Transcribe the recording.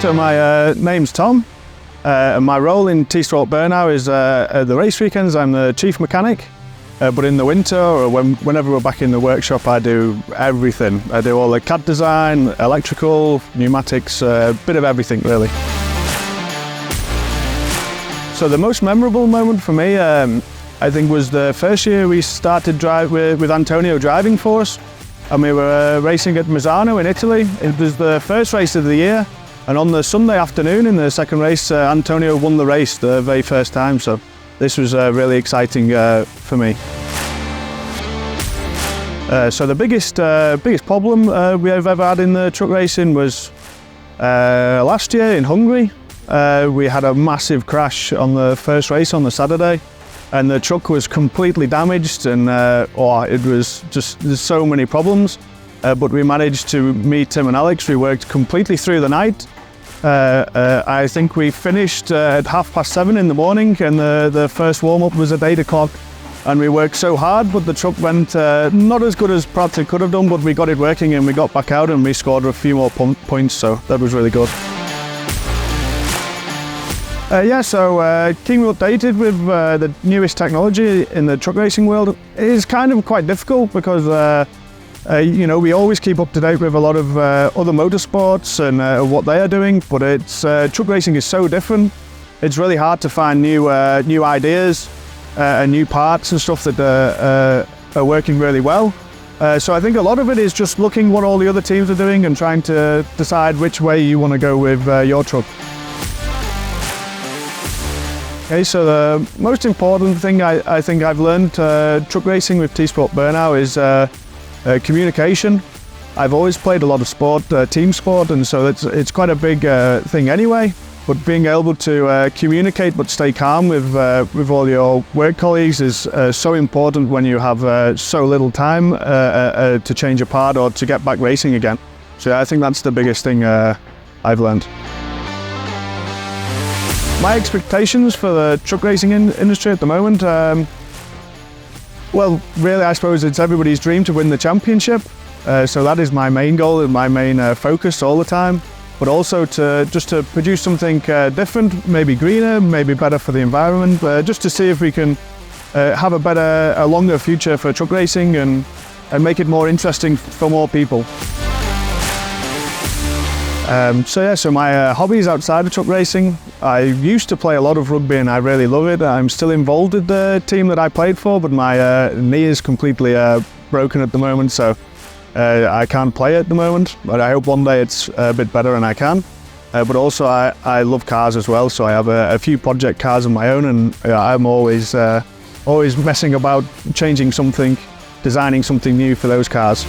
So my name's Tom, and my role in T-Stroke Bernau is at the race weekends I'm the chief mechanic, but in the winter or whenever we're back in the workshop I do everything. I do all the CAD design, electrical, pneumatics, a bit of everything really. So the most memorable moment for me I think was the first year we started with Antonio driving for us, and we were racing at Misano in Italy. It was the first race of the year, and on the Sunday afternoon in the second race Antonio won the race the very first time, so this was really exciting for me. So the biggest problem we have ever had in the truck racing was last year in Hungary. We had a massive crash on the first race on the Saturday, and the truck was completely damaged, and it was just, there's so many problems. But we managed to, me, Tim and Alex, we worked completely through the night. I think we finished at 7:30 in the morning, and the first warm-up was at 8 o'clock. And we worked so hard, but the truck went not as good as perhaps it could have done, but we got it working and we got back out and we scored a few more points, so that was really good. Keeping updated with the newest technology in the truck racing world is kind of quite difficult because we always keep up to date with a lot of other motorsports and what they are doing, but truck racing is so different. It's really hard to find new ideas and new parts and stuff that are working really well. So I think a lot of it is just looking what all the other teams are doing and trying to decide which way you want to go with your truck. Okay, so the most important thing I think I've learned truck racing with T-Stroke Bernau is communication. I've always played a lot of sport, team sport, and so it's quite a big thing anyway. But being able to communicate but stay calm with all your work colleagues is so important when you have so little time to change a part or to get back racing again. So I think that's the biggest thing I've learned. My expectations for the truck racing industry at the moment, well, really I suppose it's everybody's dream to win the championship. So that is my main goal and my main focus all the time. But also just to produce something different, maybe greener, maybe better for the environment, just to see if we can have a longer future for truck racing and make it more interesting for more people. So my hobbies outside of truck racing, I used to play a lot of rugby and I really love it. I'm still involved with the team that I played for, but my knee is completely broken at the moment, so I can't play at the moment, but I hope one day it's a bit better and I can. But also I love cars as well, so I have a few project cars of my own, and I'm always messing about changing something, designing something new for those cars.